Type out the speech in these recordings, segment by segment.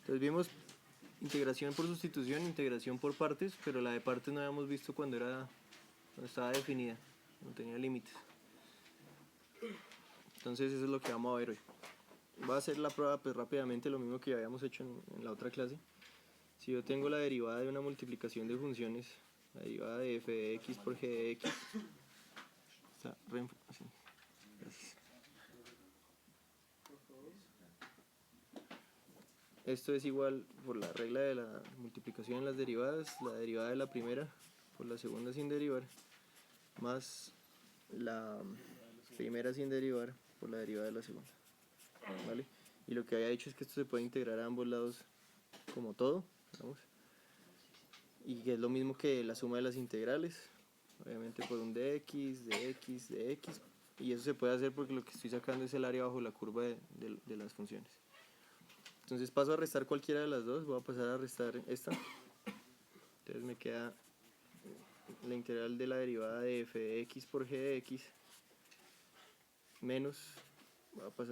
Entonces vimos integración por sustitución, integración por partes, pero la de partes no habíamos visto cuando estaba definida, no tenía límites. Entonces eso es lo que vamos a ver hoy. Voy a hacer la prueba pues rápidamente, lo mismo que ya habíamos hecho en la otra clase. Si yo tengo la derivada de una multiplicación de funciones, la derivada de f de x por g de x, está así. Gracias. Esto es igual por la regla de la multiplicación en las derivadas, la derivada de la primera por la segunda sin derivar, más la primera sin derivar por la derivada de la segunda. ¿Vale? Y lo que había dicho es que esto se puede integrar a ambos lados como todo, digamos, y que es lo mismo que la suma de las integrales, obviamente por un dx, dx, dx, y eso se puede hacer porque lo que estoy sacando es el área bajo la curva de las funciones. Entonces paso a restar cualquiera de las dos, voy a pasar a restar esta, entonces me queda la integral de la derivada de f de x por g de x menos,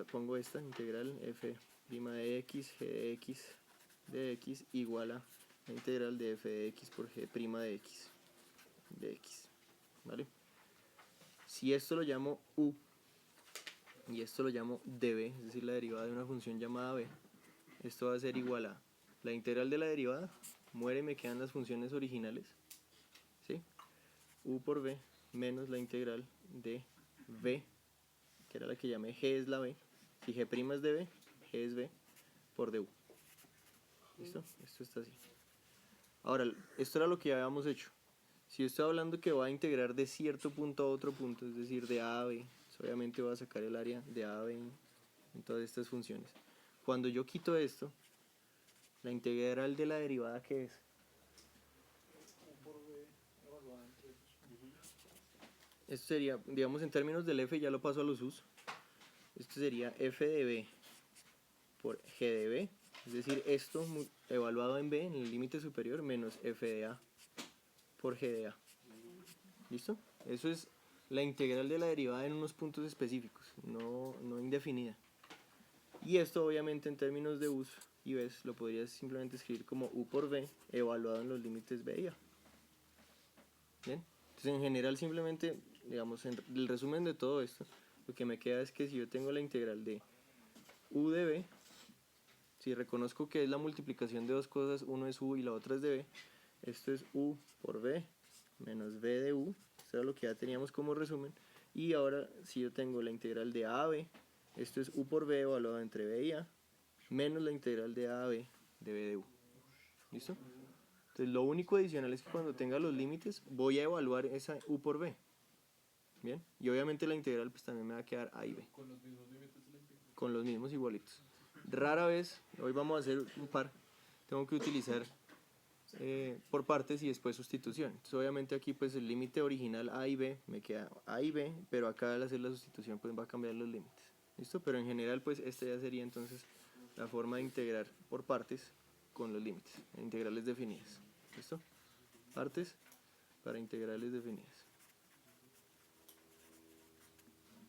pongo esta integral f' de x, g de x de x igual a la integral de f de x por g' de x de x, ¿vale? Si esto lo llamo u y esto lo llamo db, es decir, la derivada de una función llamada b, esto va a ser igual a la integral de la derivada, muere y me quedan las funciones originales, ¿sí? U por b menos la integral de b, que era la que llamé g es la b, si g' es db, g es b por du. ¿Listo? Esto está así. Ahora, esto era lo que ya habíamos hecho. Si yo estoy hablando que va a integrar de cierto punto a otro punto, es decir, de a a b, pues obviamente voy a sacar el área de a a b en todas estas funciones. Cuando yo quito esto, la integral de la derivada, ¿qué es? Esto sería, digamos en términos del f, ya lo paso a los u's. Esto sería f de b por g de b, es decir, esto evaluado en b, en el límite superior, menos f de a por g de a. ¿Listo? Eso es la integral de la derivada en unos puntos específicos, no indefinida. Y esto obviamente en términos de u's y b's lo podrías simplemente escribir como u por b evaluado en los límites b y a. ¿Bien? Entonces en general simplemente, digamos, en el resumen de todo esto, lo que me queda es que si yo tengo la integral de u de b, si reconozco que es la multiplicación de dos cosas, uno es u y la otra es de b, esto es u por b menos b de u, esto era lo que ya teníamos como resumen, y ahora si yo tengo la integral de a a b, esto es u por b evaluado entre b y a, menos la integral de a a b de b de u. ¿Listo? Entonces lo único adicional es que cuando tenga los límites voy a evaluar esa u por b. ¿Bien? Y obviamente la integral pues también me va a quedar a y b. Con los mismos límites de la integral. Con los mismos igualitos. Rara vez, hoy vamos a hacer un par, tengo que utilizar por partes y después sustitución. Entonces obviamente aquí pues el límite original a y b me queda a y b, pero acá al hacer la sustitución pues va a cambiar los límites. ¿Listo? Pero en general pues esta ya sería entonces la forma de integrar por partes con los límites, integrales definidas. ¿Listo? Partes para integrales definidas.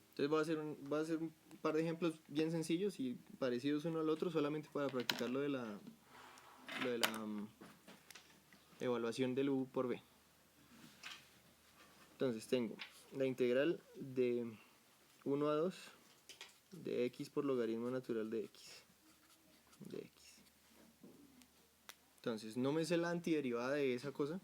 Entonces voy a hacer un par de ejemplos bien sencillos y parecidos uno al otro solamente para practicar lo de la evaluación del u por b. Entonces tengo la integral de 1 a 2 de x por logaritmo natural de x. Entonces no me sé la antiderivada de esa cosa.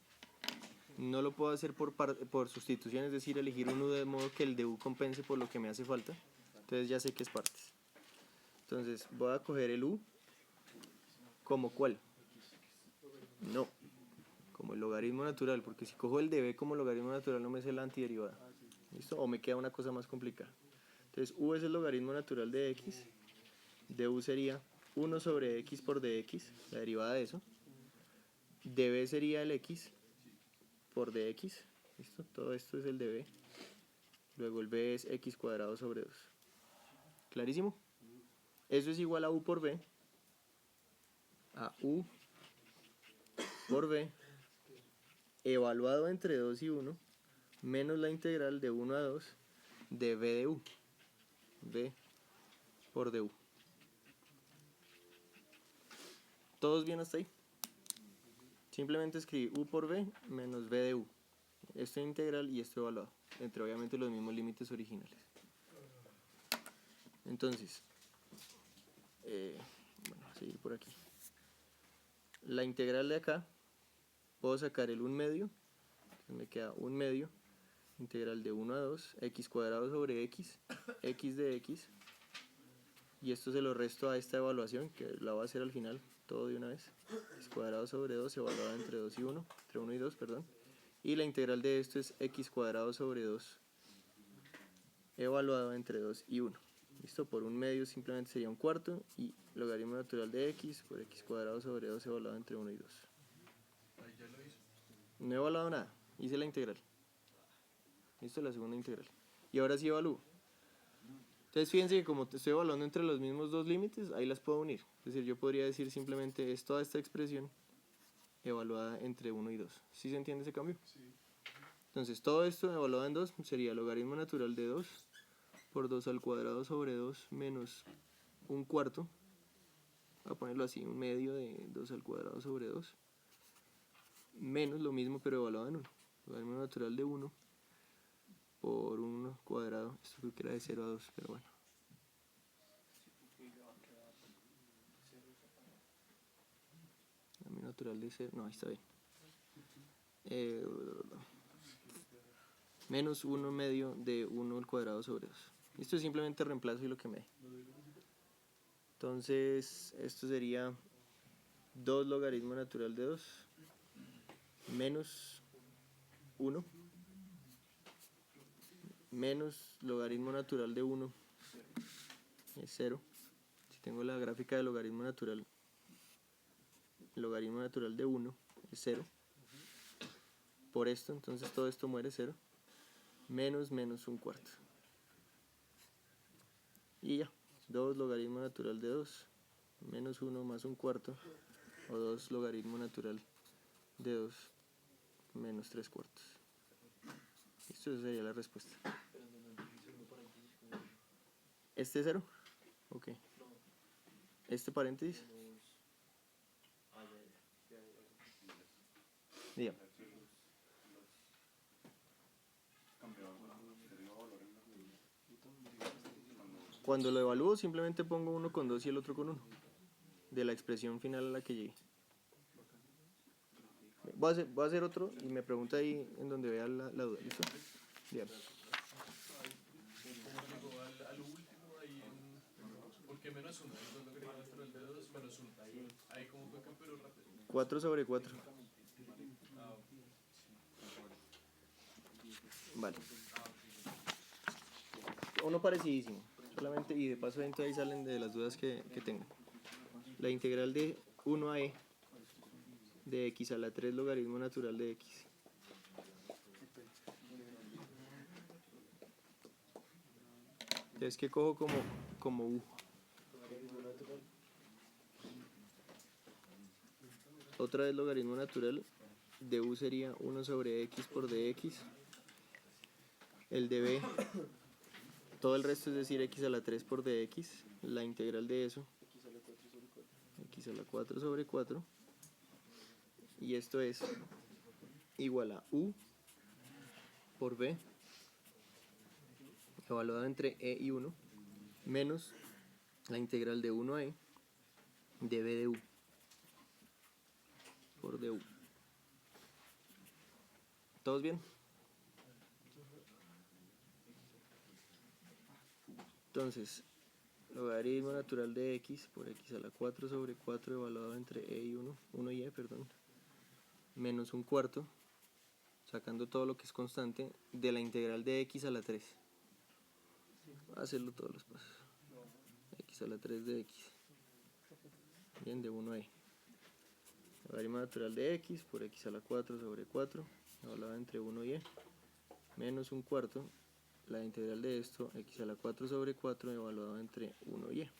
No lo puedo hacer por sustitución, es decir, elegir un u de modo que el de u compense por lo que me hace falta. Entonces ya sé que es partes. Entonces voy a coger el u como ¿cuál? No, como el logaritmo natural, porque si cojo el de b como logaritmo natural no me sé la antiderivada. ¿Listo? O me queda una cosa más complicada. Entonces u es el logaritmo natural de x, du sería 1 sobre x por dx, la derivada de eso. db sería el x por dx, ¿listo? Todo esto es el db. Luego el b es x cuadrado sobre 2. ¿Clarísimo? Eso es igual a u por b, a u por b, evaluado entre 2 y 1, menos la integral de 1 a 2 de b de u, b por du. ¿Todos bien hasta ahí? Simplemente escribí u por b menos b de u. Esto integral y esto evaluado, entre obviamente los mismos límites originales. Entonces, bueno, a seguir por aquí. La integral de acá, puedo sacar el 1 medio, me queda 1 medio, integral de 1 a 2, x cuadrado sobre x, x de x, y esto se lo resto a esta evaluación, que la voy a hacer al final, todo de una vez, x cuadrado sobre 2 evaluado entre 2 y 1, entre 1 y 2, perdón, y la integral de esto es x cuadrado sobre 2 evaluado entre 2 y 1. ¿Listo? Por 1 medio simplemente sería 1/4 y logaritmo natural de x por x cuadrado sobre 2 evaluado entre 1 y 2. Ahí ya lo hizo. No he evaluado nada, hice la integral. ¿Listo? La segunda integral. Y ahora sí evalúo. Entonces fíjense que como estoy evaluando entre los mismos dos límites, ahí las puedo unir. Es decir, yo podría decir simplemente es toda esta expresión evaluada entre 1 y 2. ¿Sí se entiende ese cambio? Sí. Entonces todo esto evaluado en 2 sería logaritmo natural de 2 por 2 al cuadrado sobre 2 menos 1/4. Voy a ponerlo así, 1 medio de 2 al cuadrado sobre 2. Menos lo mismo pero evaluado en 1. Logaritmo natural de 1 por 1 cuadrado. Esto creo que era de 0 a 2, pero bueno. Logaritmo natural de 0, no, ahí está bien. Menos 1 medio de 1 al cuadrado sobre 2. Esto es simplemente reemplazo y lo que me dé. Entonces, esto sería 2 logaritmo natural de 2 menos 1 menos logaritmo natural de 1 es 0. Si tengo la gráfica de logaritmo natural de 1 es 0. Por esto, entonces todo esto muere 0. Menos 1/4. Y ya, 2 logaritmo natural de 2 menos 1 más 1/4 o 2 logaritmo natural de 2 menos 3/4. Esto sería la respuesta. ¿Este es 0? Ok. ¿Este paréntesis? Diga. Cuando lo evalúo simplemente pongo uno con 2 y el otro con 1 de la expresión final a la que llegué. Voy a hacer otro y me pregunta ahí en donde vea la duda. ¿Listo? Bien. Como llegó al último ahí en... ¿Por qué menos 1? Ahí es logaritmo natural de 2 menos 1. Ahí como fue que pero rápido. 4 sobre 4. Ah, Vale. Uno parecidísimo. Solamente, y de paso dentro ahí salen de las dudas que tengo. La integral de 1 a e de x a la 3 logaritmo natural de x. Entonces, ¿qué cojo como u? Otra vez logaritmo natural de u sería 1 sobre x por dx. El de b, todo el resto es decir x a la 3 por dx. La integral de eso, x a la 4 sobre 4. Y esto es igual a u por b, evaluado entre e y 1, menos la integral de 1 a e de b de u por du. ¿Todos bien? Entonces, logaritmo natural de x por x a la 4 sobre 4 evaluado entre e y 1 y e, perdón, menos 1/4, sacando todo lo que es constante, de la integral de x a la 3. Voy a hacerlo todos los pasos. X a la 3 de x. Bien, de 1 a e. Logaritmo natural de x por x a la 4 sobre 4, evaluado entre 1 y e, menos 1/4, la integral de esto, x a la 4 sobre 4, evaluado entre 1 y e.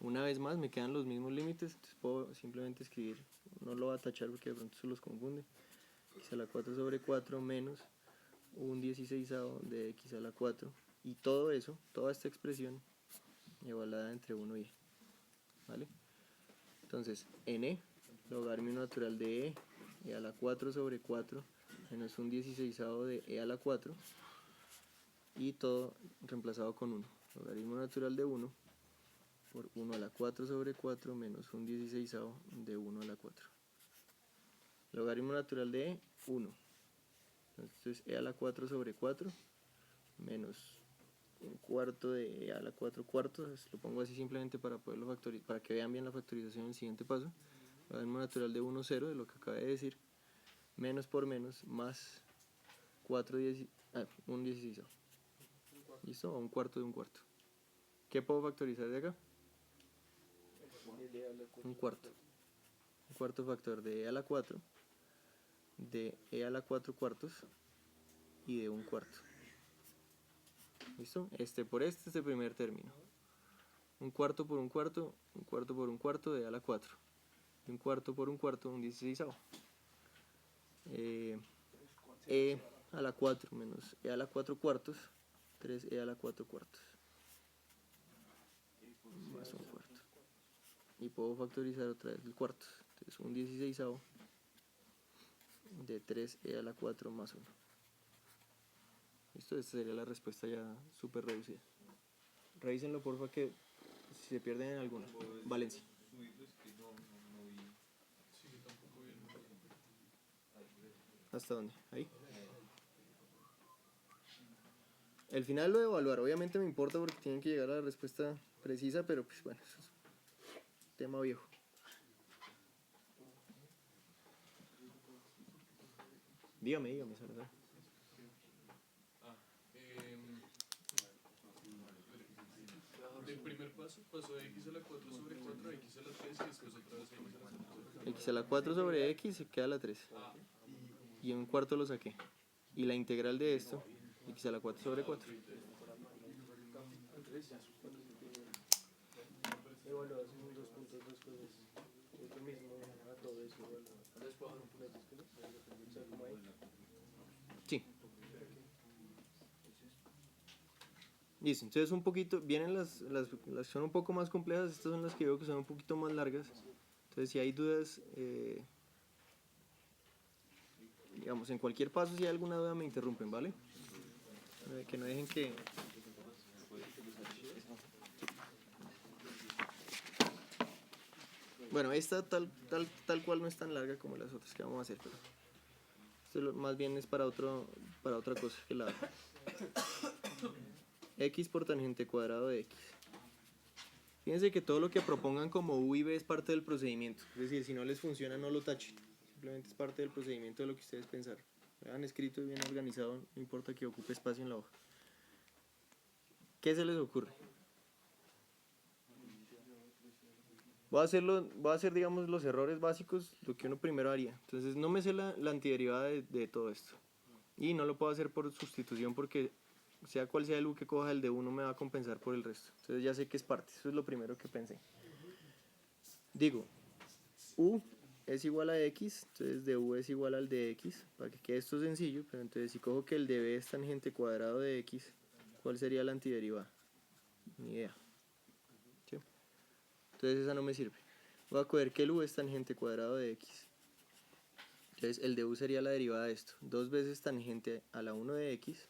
Una vez más me quedan los mismos límites, entonces puedo simplemente escribir, no lo voy a tachar porque de pronto se los confunde, x a la 4 sobre 4 menos un 16avo de x a la 4, y todo eso, toda esta expresión, evaluada entre 1 y e. ¿Vale? Entonces, n, logaritmo natural de e a la 4 sobre 4, menos un 16avo de e a la 4, y todo reemplazado con 1. Logaritmo natural de 1 por 1 a la 4 sobre 4 menos un 16avo de 1 a la 4. Logaritmo natural de e, 1. Entonces, e a la 4 sobre 4 menos un cuarto de e a la 4 cuartos, lo pongo así simplemente para poderlo factorizar, para que vean bien la factorización en el siguiente paso. Logaritmo natural de 1, 0, de lo que acabé de decir, menos por menos, más 1 16. ¿Listo? O un cuarto de un cuarto. ¿Qué puedo factorizar de acá? Un cuarto. Un cuarto factor de e a la 4, de e a la 4 cuartos y de un cuarto. ¿Listo? Este por este primer término. Un cuarto por un cuarto, un cuarto por un cuarto de e a la 4. Y un cuarto por un cuarto, un 16avo. E a la 4 menos e a la 4 cuartos, 3e a la 4 cuartos. Más un cuarto. Y puedo factorizar otra vez el cuarto. Entonces un 16avo de 3e a la 4 más 1. Listo, esta sería la respuesta ya súper reducida. Revísenlo porfa que si se pierden en alguna. Valencia. ¿Hasta dónde? Ahí. El final lo de evaluar, obviamente me importa porque tienen que llegar a la respuesta precisa, pero pues bueno, eso es tema viejo. Dígame, Salazar. Del primer paso pasó de x a la 4 sobre 4 a x a la 3 y después otra vez a x a la 4 sobre 4. X a la 4 sobre x se queda la 3. Y en un cuarto lo saqué. Y la integral de esto, x a la 4 sobre 4. Sí. Listo, entonces un poquito, vienen las son un poco más complejas, estas son las que veo que son un poquito más largas. Entonces si hay dudas, digamos, en cualquier paso si hay alguna duda me interrumpen, ¿vale? Que no dejen que... Bueno, esta tal cual no es tan larga como las otras que vamos a hacer, pero esto más bien es para otra cosa que la x por tangente cuadrado de x. Fíjense que todo lo que propongan como u y b es parte del procedimiento. Es decir, si no les funciona no lo tachen. Simplemente es parte del procedimiento de lo que ustedes pensaron. Lo han escrito y bien organizado, no importa que ocupe espacio en la hoja. ¿Qué se les ocurre? Voy a hacer, digamos, los errores básicos, lo que uno primero haría. Entonces no me sé la antiderivada de todo esto. Y no lo puedo hacer por sustitución porque sea cual sea el u que coja, el de 1 me va a compensar por el resto. Entonces ya sé que es parte, eso es lo primero que pensé. Digo, u es igual a x, entonces de u es igual al de x, para que quede esto sencillo, pero entonces si cojo que el de b es tangente cuadrado de x, ¿cuál sería la antiderivada? Ni idea. ¿Sí? Entonces esa no me sirve. Voy a coger que el u es tangente cuadrado de x. Entonces el de u sería la derivada de esto, 2 veces tangente a la 1 de x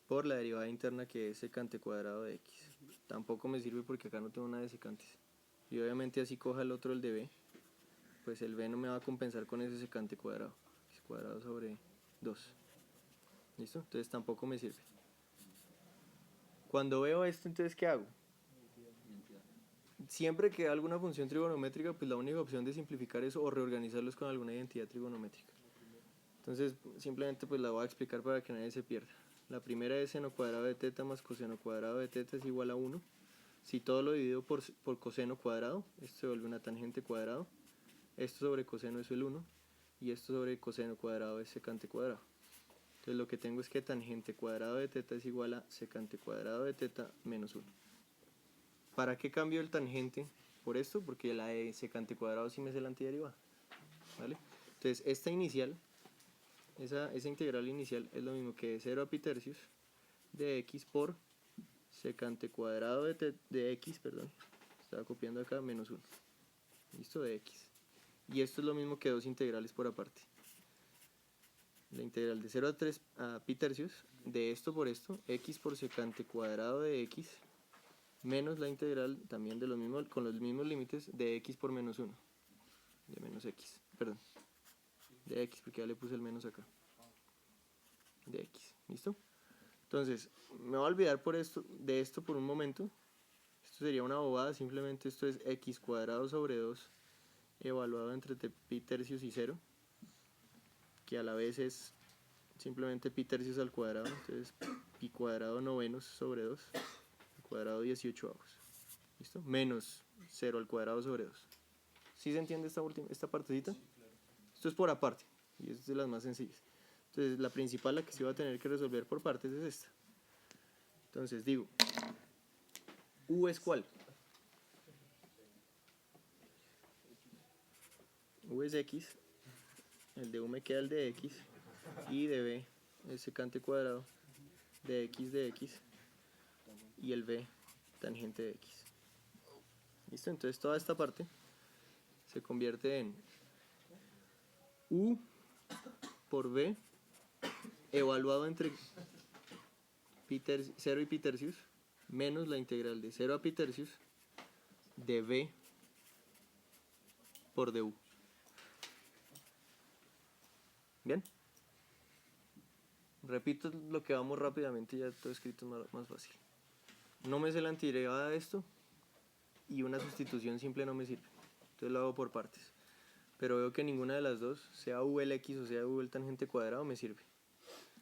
por la derivada interna que es secante cuadrado de x. Tampoco me sirve porque acá no tengo nada de secantes. Y obviamente así coja el otro, el de b, pues el b no me va a compensar con ese secante cuadrado. Es cuadrado sobre 2. ¿Listo? Entonces tampoco me sirve. Cuando veo esto, entonces ¿qué hago? Siempre que alguna función trigonométrica, pues la única opción de simplificar eso o reorganizarlos con alguna identidad trigonométrica. Entonces simplemente pues la voy a explicar para que nadie se pierda. La primera es seno cuadrado de teta más coseno cuadrado de teta es igual a 1. Si todo lo divido por coseno cuadrado, esto se vuelve una tangente cuadrado. Esto sobre coseno es el 1. Y esto sobre coseno cuadrado es secante cuadrado. Entonces lo que tengo es que tangente cuadrado de teta es igual a secante cuadrado de teta menos 1. ¿Para qué cambio el tangente por esto? Porque la de secante cuadrado sí me es el antiderivada. ¿Vale? Entonces esta inicial, esa integral inicial es lo mismo que 0 a pi tercios de x por secante cuadrado de x, perdón, estaba copiando acá, menos 1. listo, de x. Y esto es lo mismo que dos integrales por aparte. La integral de 0 a 3 a pi tercios de esto por esto, x por secante cuadrado de x, menos la integral también de los mismos, con los mismos límites de x por menos 1, de menos x, perdón, de x, porque ya le puse el menos acá, de x, ¿listo? Entonces, me voy a olvidar de esto por un momento. Esto sería una bobada, simplemente esto es x cuadrado sobre 2 evaluado entre pi tercios y 0, que a la vez es simplemente pi tercios al cuadrado, entonces pi cuadrado novenos sobre 2, pi cuadrado 18avos, ¿listo? Menos 0 al cuadrado sobre 2. ¿Sí se entiende esta partecita? Esto es por aparte, y es de las más sencillas. Entonces la principal, la que se va a tener que resolver por partes, es esta. Entonces digo, U es ¿cuál? U es x, el de U me queda el de x, y de B es secante cuadrado de x, y el B tangente de x. ¿Listo? Entonces toda esta parte se convierte en U por B evaluado entre 0 y pi tercios menos la integral de 0 a pi tercios de B por du. ¿Bien? Repito lo que vamos rápidamente, ya todo escrito es más fácil. No me sé la antiderivada de esto y una sustitución simple no me sirve. Entonces lo hago por partes. Pero veo que ninguna de las dos, sea u el x o sea u el tangente cuadrado, me sirve.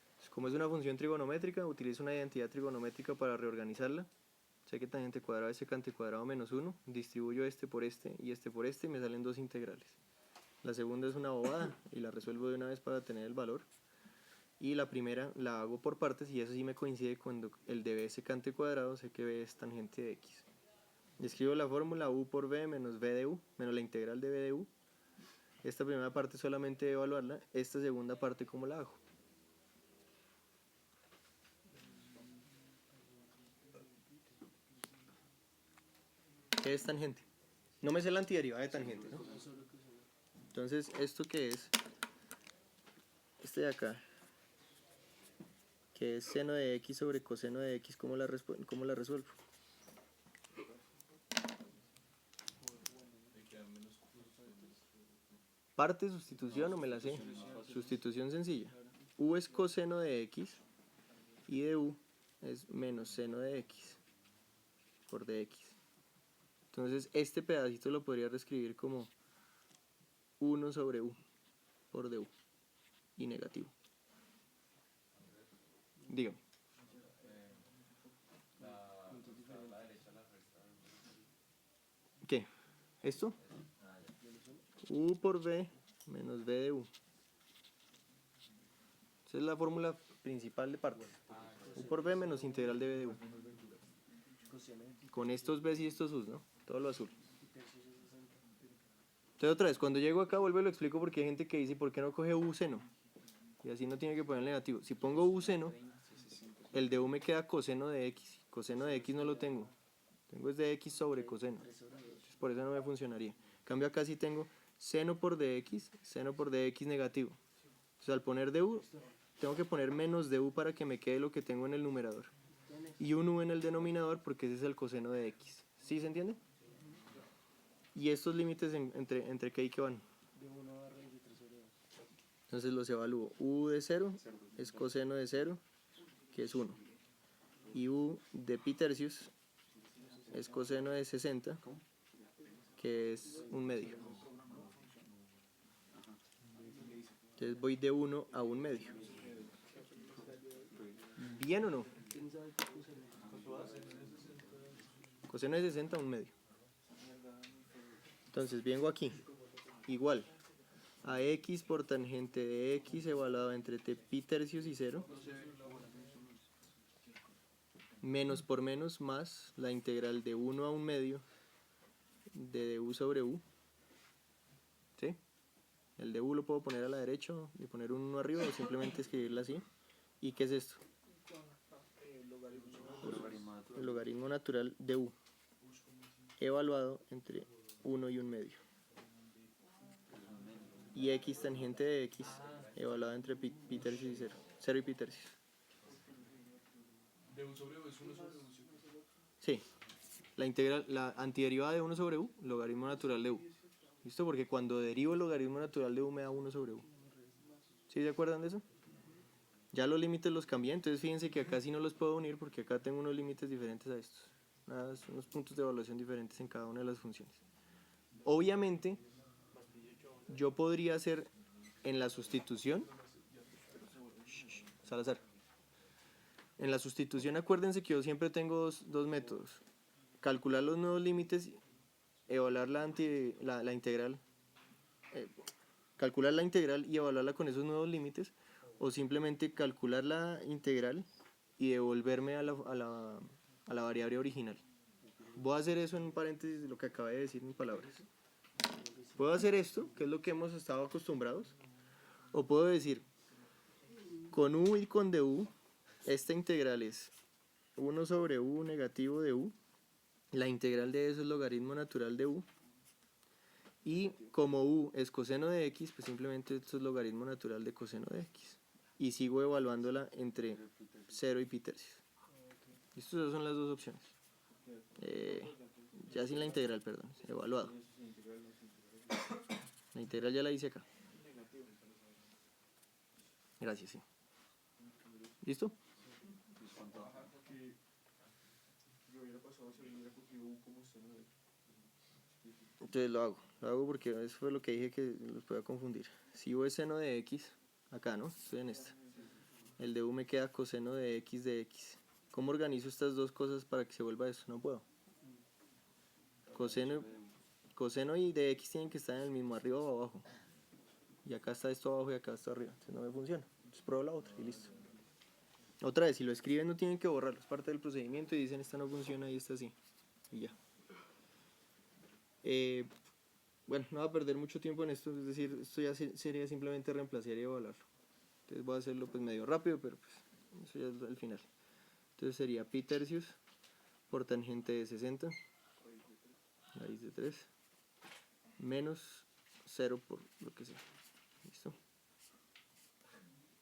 Entonces, como es una función trigonométrica, utilizo una identidad trigonométrica para reorganizarla. Sé que tangente cuadrado es secante cuadrado menos 1. Distribuyo este por este y este por este y me salen dos integrales. La segunda es una bobada y la resuelvo de una vez para tener el valor. Y la primera la hago por partes y eso sí me coincide cuando el de b es secante cuadrado, sé que b es tangente de x. Escribo la fórmula u por b menos b de u, menos la integral de b de u. Esta primera parte solamente de evaluarla, esta segunda parte ¿cómo la hago? ¿Qué es tangente? No me sé la antiderivada de tangente, ¿no? Entonces, ¿esto qué es? Este de acá, que es seno de x sobre coseno de x, ¿cómo la resuelvo? Parte, sustitución o me la sé. Sustitución sencilla. U es coseno de x y de u es menos seno de x por dx. Entonces este pedacito lo podría reescribir como 1 sobre u por du y negativo. Dígame. ¿Qué? ¿Esto? U por b menos b de u. Esa es la fórmula principal de partes. U por b menos integral de b de u. Con estos b's y estos u's, ¿no? Todo lo azul. Entonces otra vez, cuando llego acá vuelvo y lo explico porque hay gente que dice ¿por qué no coge u seno? Y así no tiene que poner negativo. Si pongo u seno, el de u me queda coseno de x. Coseno de x no lo tengo. Tengo es de x sobre coseno. Entonces por eso no me funcionaría. En cambio acá sí tengo seno por dx negativo. Entonces al poner du, tengo que poner menos du para que me quede lo que tengo en el numerador. Y un u en el denominador porque ese es el coseno de x. ¿Sí se entiende? Y estos límites entre qué y qué van. Entonces los evalúo. U de 0 es coseno de 0, que es 1. Y u de pi tercios es coseno de 60, que es 1 medio. Entonces voy de 1 a 1 medio. ¿Bien o no? Coseno de 60 a 1 medio. Entonces vengo aquí. Igual. A x por tangente de x evaluado entre pi tercios y 0. Menos por menos más la integral de 1 a 1 medio de du sobre u. ¿Sí? El de u lo puedo poner a la derecha y poner un 1 arriba o simplemente escribirla así. ¿Y qué es esto? El logaritmo natural de u evaluado entre 1 y 1 medio. y x tangente de x evaluado entre pi tercios y 0. 0 y pi tercios. De u sobre u es 1 sobre u. Sí. La integral, la antiderivada de 1 sobre u, logaritmo natural de u. ¿Listo? Porque cuando derivo el logaritmo natural de u me da 1 sobre u. ¿Sí se acuerdan de eso? Ya los límites los cambié, entonces fíjense que acá sí no los puedo unir porque acá tengo unos límites diferentes a estos. Unos puntos de evaluación diferentes en cada una de las funciones. Obviamente, yo podría hacer en la sustitución, Salazar, en la sustitución acuérdense que yo siempre tengo dos métodos. Calcular los nuevos límites, evaluar la integral, calcular la integral y evaluarla con esos nuevos límites, o simplemente calcular la integral y devolverme a la variable original. Voy a hacer eso en un paréntesis de lo que acabé de decir en palabras. Puedo hacer esto, que es lo que hemos estado acostumbrados, o puedo decir, con u y con du, esta integral es 1 sobre u negativo de u, la integral de eso es logaritmo natural de u, y como u es coseno de x, pues simplemente esto es logaritmo natural de coseno de x. Y sigo evaluándola entre 0 y pi tercios. Estas son las dos opciones. Ya sin la integral, perdón, evaluado. La integral ya la hice acá. Gracias, sí. ¿Listo? Entonces lo hago porque eso fue lo que dije que los podía confundir. Si u es seno de x, acá, ¿no? Estoy en esta. El de u me queda coseno de x de x. ¿Cómo organizo estas dos cosas para que se vuelva eso? No puedo. Coseno y de x tienen que estar en el mismo, arriba o abajo. Y acá está esto abajo y acá está arriba. Entonces no me funciona. Entonces pruebo la otra y listo. Otra vez, si lo escriben no tienen que borrarlo. Es parte del procedimiento y dicen esta no funciona y esta sí. Y ya. Bueno, no voy a perder mucho tiempo en esto. Es decir, esto ya sería simplemente reemplazar y evaluarlo. Entonces voy a hacerlo pues medio rápido, pero pues eso ya es el final. Entonces sería pi tercios por tangente de 60, raíz de 3, menos 0 por lo que sea. ¿Listo?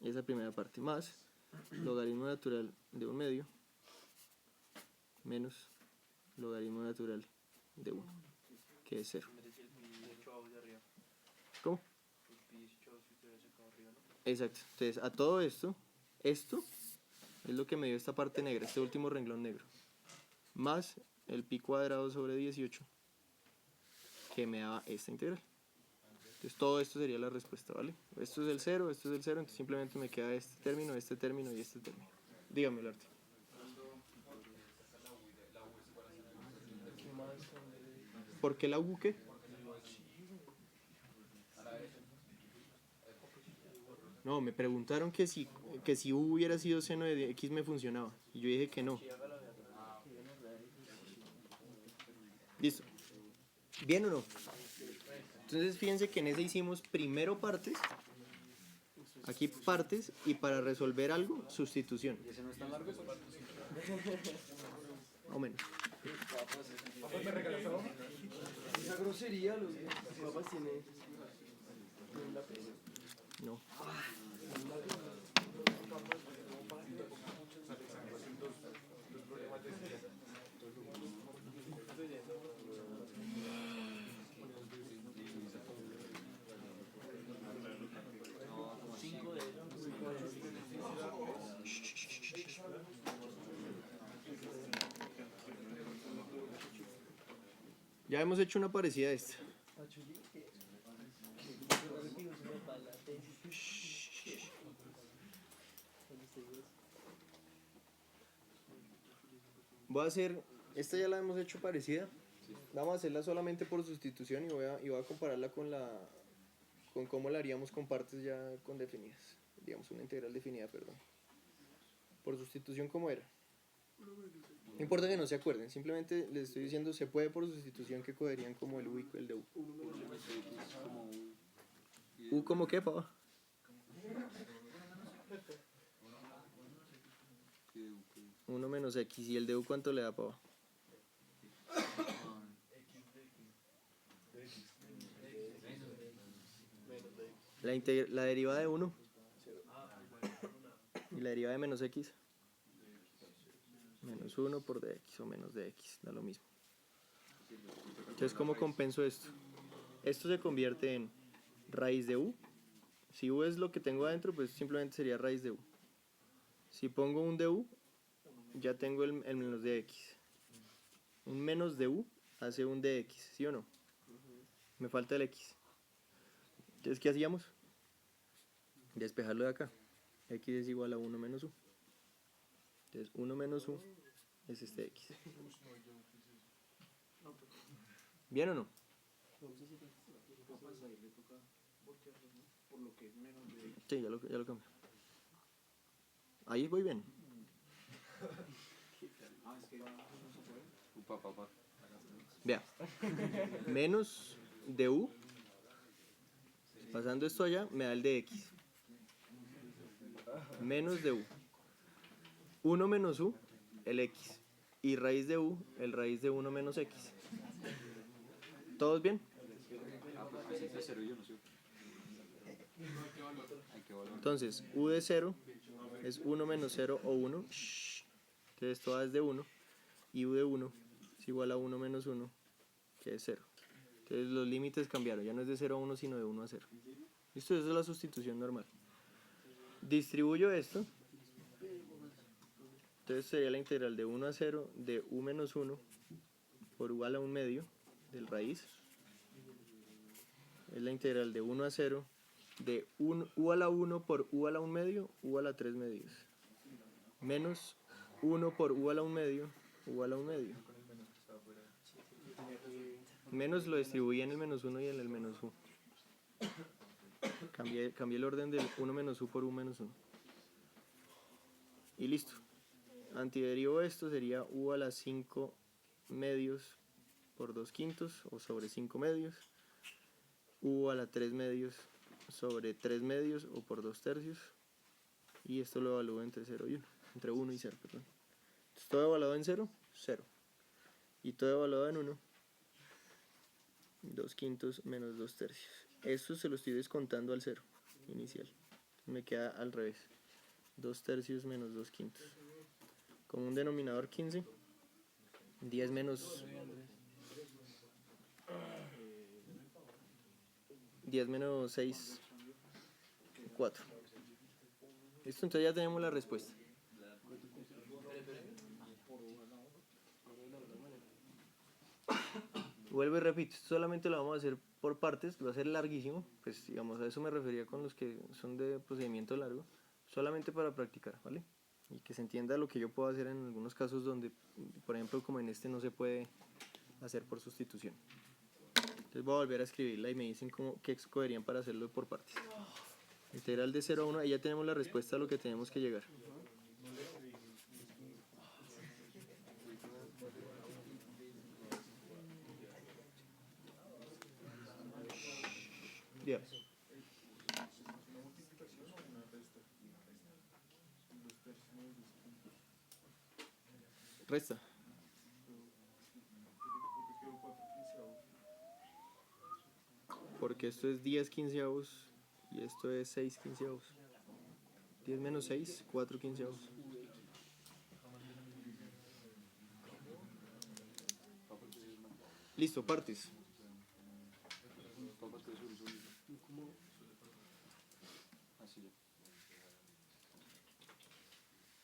Esa primera parte, más logaritmo natural de 1/2 menos logaritmo natural de 1, que es 0. ¿Cómo? Exacto. Entonces, a todo esto es lo que me dio esta parte negra, este último renglón negro, más el pi cuadrado sobre 18, que me da esta integral. Entonces todo esto sería la respuesta, ¿vale? Esto es el 0, esto es el 0, entonces simplemente me queda este término y este término. Dígame, Arte. ¿Por qué la U qué? No, me preguntaron que si U hubiera sido seno de X me funcionaba. Y yo dije que no. Listo. ¿Bien o no? Entonces fíjense que en ese hicimos primero partes. Aquí partes y para resolver algo, sustitución. ¿Y ese no es tan largo? Más o menos. Esa grosería, los papas tienen. No. Ya hemos hecho una parecida a esta. Voy a hacer, esta ya la hemos hecho parecida. Vamos a hacerla solamente por sustitución y voy a compararla con cómo la haríamos con partes ya con definidas. Digamos una integral definida, perdón. Por sustitución, ¿cómo era? No importa que no se acuerden, simplemente les estoy diciendo se puede por sustitución que cogerían como el U y el de U. ¿U como qué, pava? 1 menos X. ¿Y el de U cuánto le da, pava? La derivada de 1 y la derivada de menos x. Menos 1 por dx o menos dx, da lo mismo. Entonces, ¿cómo compenso esto? Esto se convierte en raíz de u. Si u es lo que tengo adentro, pues simplemente sería raíz de u. Si pongo un de u, ya tengo el menos de x. Un menos de u hace un de x, ¿sí o no? Me falta el x. Entonces, ¿qué hacíamos? Despejarlo de acá. X es igual a 1 menos u. Entonces, 1 menos u es este x. ¿Bien o no? Sí, ya lo cambio. Ahí voy bien. Vea. Menos de u. Pasando esto allá, me da el de x. Menos de u. 1 menos u, el x. Y raíz de u, el raíz de 1 menos x. ¿Todos bien? Entonces, u de 0 es 1 menos 0 o 1. Entonces, todas es de 1. Y u de 1 es igual a 1 menos 1, que es 0. Entonces, los límites cambiaron. Ya no es de 0 a 1, sino de 1 a 0. ¿Listo? Esa es la sustitución normal. Distribuyo esto. Entonces, sería la integral de 1 a 0 de u menos 1 por u a la 1 medio del raíz. Es la integral de 1 a 0 de u a la 1 por u a la 1 medio, u a la 3 medios. Menos 1 por u a la 1 medio, u a la 1 medio. Menos lo distribuí en el menos 1 y en el menos u. Cambié el orden del 1 menos u por u menos 1. Y listo. Antiderivo esto sería u a la 5 medios por 2 quintos o sobre 5 medios. U a la 3 medios sobre 3 medios o por 2 tercios. Y esto lo evalúo entre 0 y 1. Entre 1 y 0, perdón. Entonces, todo evaluado en 0, 0. Y todo evaluado en 1, 2 quintos menos 2 tercios. Esto se lo estoy descontando al 0 inicial. Me queda al revés. 2 tercios menos 2 quintos. Con un denominador 15. 10 menos 6, 4. Listo, entonces ya tenemos la respuesta. Vuelvo y repito, solamente lo vamos a hacer por partes, va a ser larguísimo, pues digamos a eso me refería con los que son de procedimiento largo, solamente para practicar, ¿vale? Y que se entienda lo que yo puedo hacer en algunos casos donde, por ejemplo, como en este no se puede hacer por sustitución. Entonces voy a volver a escribirla y me dicen qué escogerían para hacerlo por partes. Integral de 0 a 1, ahí ya tenemos la respuesta a lo que tenemos que llegar. Dios. Resta. Porque esto es 10 quinceavos y esto es 6 quinceavos. 10 menos 6, 4 quinceavos. Listo, partes.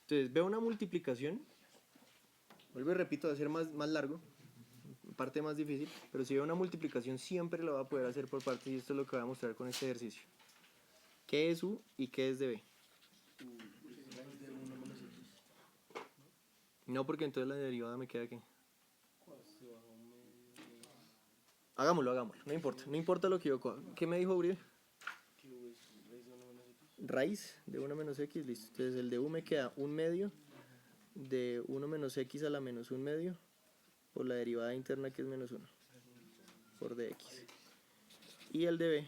Entonces veo una multiplicación. Vuelvo y repito, va a ser más largo. Parte más difícil. Pero si veo una multiplicación siempre la voy a poder hacer por partes. Y esto es lo que voy a mostrar con este ejercicio. ¿Qué es u y qué es de b? No, porque entonces la derivada me queda aquí. Hagámoslo. No importa lo que yo coja. ¿Qué me dijo Uribe? Raíz de 1 menos x, listo. Entonces el de u me queda 1 medio de 1 menos x a la menos 1 medio por la derivada interna que es menos 1 por dx. Y el de b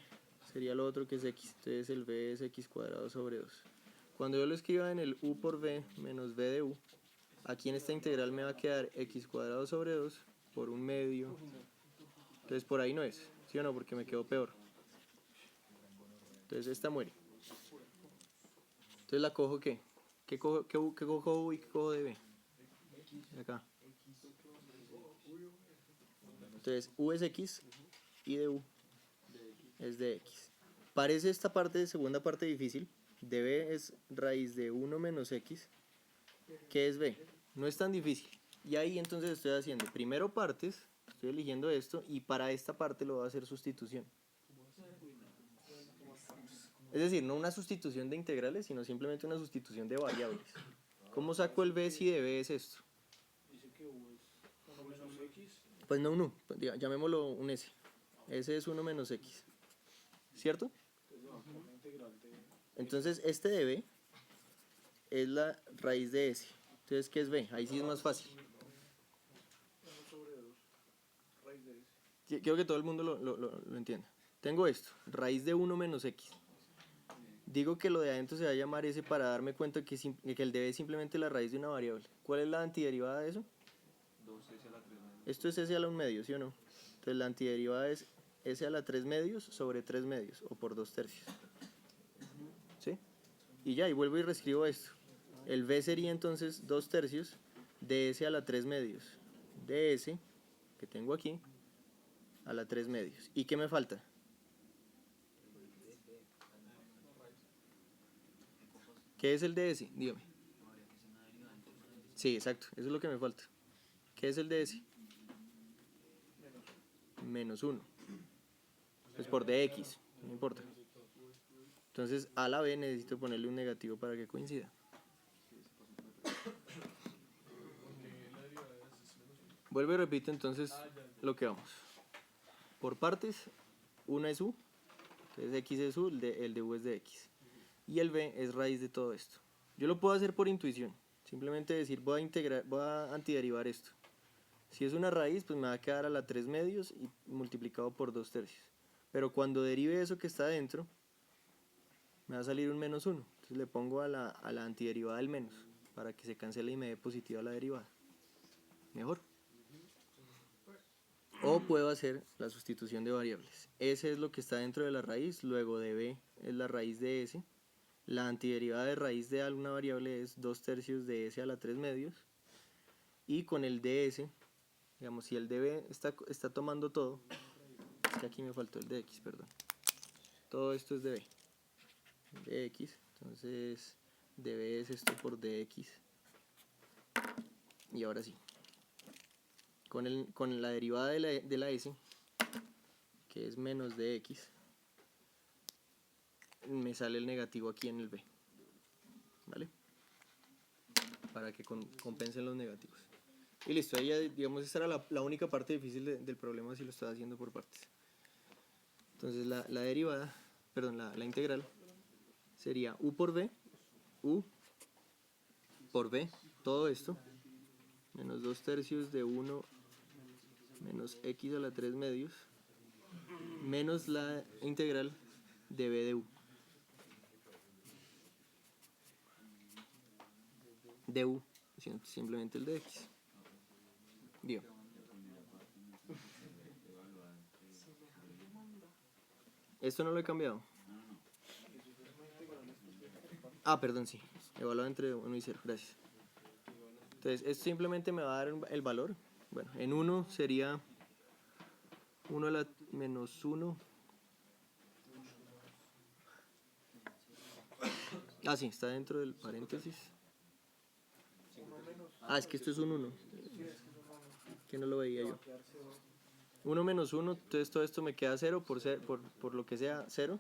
sería lo otro que es x. Entonces el b es x cuadrado sobre 2. Cuando yo lo escriba en el u por b menos b de u, aquí en esta integral me va a quedar x cuadrado sobre 2 por 1 medio. Entonces por ahí no es, ¿sí o no? Porque me quedó peor. Entonces esta muere. Entonces la cojo ¿qué? ¿Qué cojo U y qué cojo de B? De acá. Entonces U es X y de U es de X. Parece esta parte, segunda parte difícil. De B es raíz de 1 menos X. ¿Qué es B? No es tan difícil. Y ahí entonces estoy haciendo primero partes, estoy eligiendo esto y para esta parte lo voy a hacer sustitución. Es decir, no una sustitución de integrales, sino simplemente una sustitución de variables. ¿Cómo saco el B si de B es esto? Pues no un U, pues llamémoslo un S. S es 1 menos X. ¿Cierto? Entonces este de B es la raíz de S. Entonces, ¿qué es B? Ahí sí es más fácil. Quiero que todo el mundo lo entienda. Tengo esto, raíz de 1 menos X. Digo que lo de adentro se va a llamar S para darme cuenta que el de B es simplemente la raíz de una variable. ¿Cuál es la antiderivada de eso? 2S a la 3 medios. Esto es S a la 1 medio, ¿sí o no? Entonces la antiderivada es S a la 3 medios sobre 3 medios, o por 2 tercios. ¿Sí? Y ya, y vuelvo y reescribo esto. El B sería entonces 2 tercios de S a la 3 medios. De S, que tengo aquí, a la 3 medios. ¿Y qué me falta? ¿Qué es el DS? Dígame. Sí, exacto, eso es lo que me falta. ¿Qué es el DS? Menos 1. Pues por dx, no importa. Entonces a la b necesito ponerle un negativo para que coincida. Vuelvo y repito entonces lo que vamos. Por partes, una es u, entonces x es u, el de u es de x. Y el b es raíz de todo esto. Yo lo puedo hacer por intuición, simplemente decir voy a antiderivar esto. Si es una raíz, pues me va a quedar a la 3 medios y multiplicado por 2 tercios. Pero cuando derive eso que está adentro, me va a salir un menos 1. Entonces le pongo a la antiderivada del menos, para que se cancele y me dé positiva la derivada. Mejor. O puedo hacer la sustitución de variables. S es lo que está dentro de la raíz, luego de B es la raíz de S. La antiderivada de raíz de alguna variable es 2 tercios de S a la 3 medios. Y con el ds, digamos, si el db está tomando todo, es que aquí me faltó el dx, perdón. Todo esto es db. Dx, entonces db es esto por dx. Y ahora sí. Con la derivada de la s, que es menos dx, me sale el negativo aquí en el b. ¿Vale? Para que compensen los negativos. Y listo, ahí ya, digamos, esta era la única parte difícil del problema si lo estaba haciendo por partes. Entonces la derivada, perdón, la integral sería u por b, u por b, todo esto, menos 2 tercios de 1 menos x a la 3 medios, menos la integral de b de u. De u, simplemente el de x. Bien. Esto no lo he cambiado. Ah, perdón, sí. Evaluado entre 1 y 0, gracias. Entonces, esto simplemente me va a dar el valor. Bueno, en 1 sería 1 a la menos 1. Ah, sí, está dentro del paréntesis. Ah, es que esto es un 1. Que no lo veía yo. 1 menos 1, entonces todo esto me queda 0 por lo que sea 0.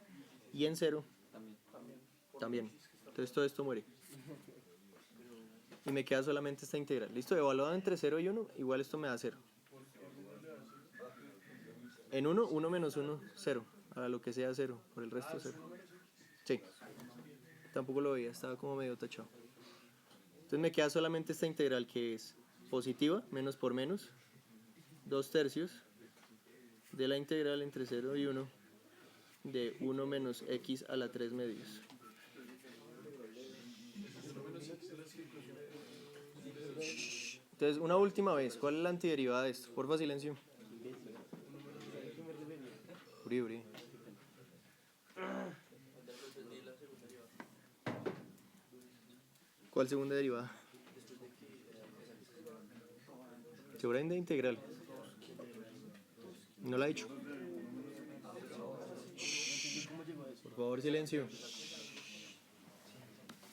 Y en 0 también. Entonces todo esto muere. Y me queda solamente esta integral. Listo, evaluado entre 0 y 1, igual esto me da 0. En 1, 1 menos 1, 0. Para lo que sea 0, por el resto 0. Sí. Tampoco lo veía, estaba como medio tachado. Entonces me queda solamente esta integral que es positiva, menos por menos, 2 tercios de la integral entre 0 y 1 de 1 menos x a la 3 medios. Entonces, una última vez, ¿cuál es la antiderivada de esto? Porfa, silencio. Uri. ¿Cuál segunda derivada? Seguramente integral. ¿No la ha dicho? Por favor, silencio.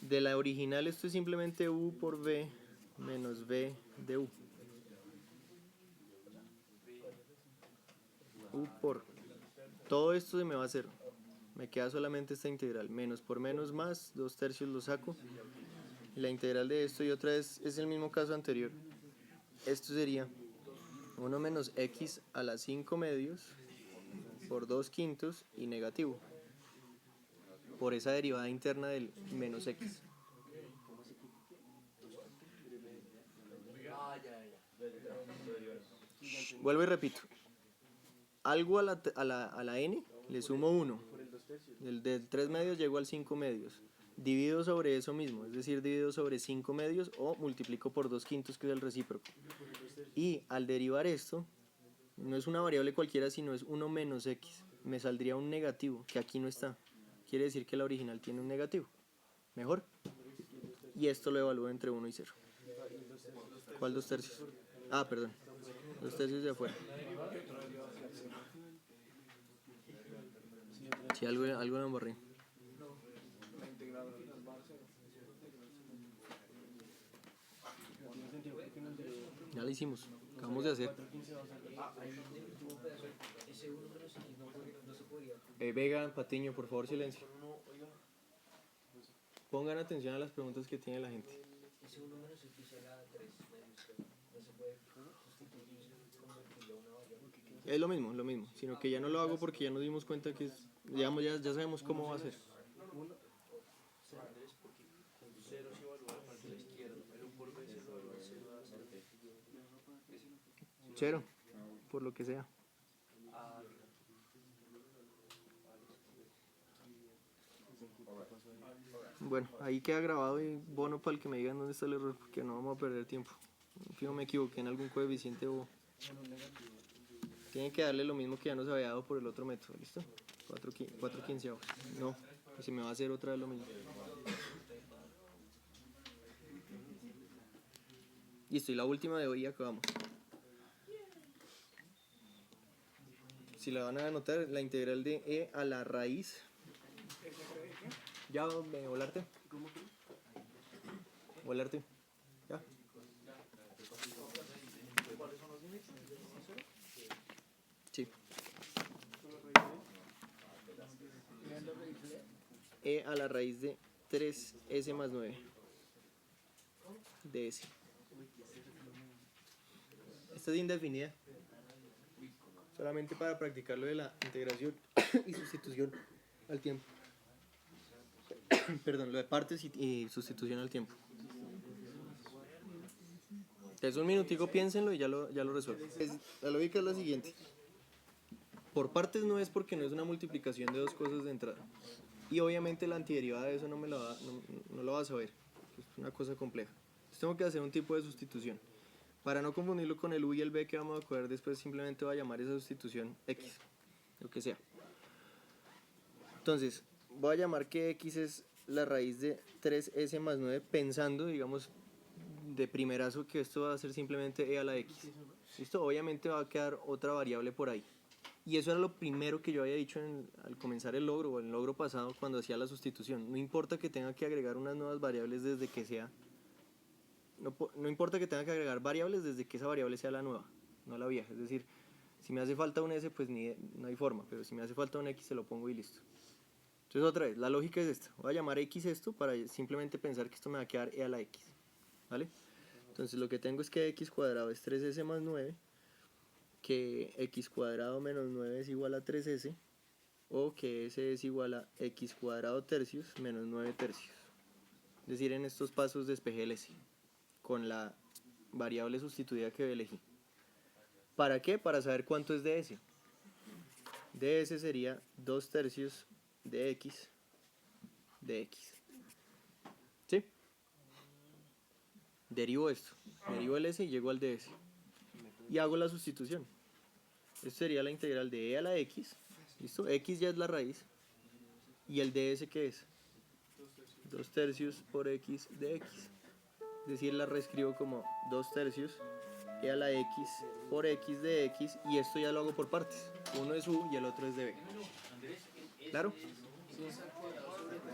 De la original esto es simplemente u por v menos v de u. U por. Todo esto se me va a hacer. Me queda solamente esta integral. Menos por menos más, 2/3 lo saco. Y la integral de esto y otra vez es el mismo caso anterior. Esto sería 1 menos x a la 5 medios por 2/5 y negativo. Por esa derivada interna del menos x. Vuelvo y repito. Algo a la n le sumo 1. Del 3 medios llego al 5 medios. Divido sobre eso mismo, es decir, divido sobre 5 medios o multiplico por 2/5, que es el recíproco. Y al derivar esto, no es una variable cualquiera, sino es 1 menos x. Me saldría un negativo, que aquí no está. Quiere decir que la original tiene un negativo. ¿Mejor? Y esto lo evalúo entre 1 y 0. ¿Cuál 2/3? Ah, perdón. 2/3 de afuera. Sí, algo me embarré. Ya lo hicimos. Acabamos de hacer. Vega, Patiño, por favor, silencio. Pongan atención a las preguntas que tiene la gente. Es lo mismo, sino que ya no lo hago porque ya nos dimos cuenta que digamos, ya sabemos cómo va a ser. Cero, por lo que sea. Bueno, ahí queda grabado y bono para el que me digan dónde está el error, porque no vamos a perder tiempo. Fijo, me equivoqué en algún coeficiente o... Tienen que darle lo mismo que ya nos había dado por el otro método, ¿listo? 4/15. No, se me va a hacer otra vez lo mismo. Listo, y la última de hoy acabamos. Si la van a anotar, la integral de e a la raíz. ¿Ya me volarte? ¿Volarte? ¿Ya? Sí. E a la raíz de 3s más 9 de s. Esta es indefinida. Solamente para practicar lo de la integración y sustitución al tiempo. Perdón, lo de partes y sustitución al tiempo. Entonces un minutico piénsenlo y ya lo resuelvo. La lógica es la siguiente. Por partes no es porque no es una multiplicación de dos cosas de entrada. Y obviamente la antiderivada de eso no lo vas a ver. Es una cosa compleja. Entonces tengo que hacer un tipo de sustitución. Para no confundirlo con el u y el b que vamos a coger después, simplemente voy a llamar esa sustitución x, lo que sea. Entonces, voy a llamar que x es la raíz de 3s más 9, pensando, digamos, de primerazo que esto va a ser simplemente e a la x. ¿Listo? Obviamente va a quedar otra variable por ahí. Y eso era lo primero que yo había dicho al comenzar el logro, o el logro pasado, cuando hacía la sustitución. No importa que tenga que agregar unas nuevas variables desde que sea... No importa que tenga que agregar variables desde que esa variable sea la nueva, no la vieja. Es decir, si me hace falta un s, pues no hay forma, pero si me hace falta un x, se lo pongo y listo. Entonces otra vez, la lógica es esta. Voy a llamar x esto para simplemente pensar que esto me va a quedar e a la x. ¿Vale? Entonces lo que tengo es que x cuadrado es 3s más 9, que x cuadrado menos 9 es igual a 3s, o que s es igual a x cuadrado tercios menos 9 tercios. Es decir, en estos pasos despejé el s con la variable sustituida que elegí. ¿Para qué? Para saber cuánto es ds. ds sería 2/3 de x de x. ¿Sí? Derivo esto. Derivo el s y llego al ds. Y hago la sustitución. Esto sería la integral de e a la x. ¿Listo? X ya es la raíz. ¿Y el ds qué es? 2 tercios por x de x. Es decir, la reescribo como 2 tercios e a la x por x de x, y esto ya lo hago por partes. Uno es u y el otro es de b. ¿Claro?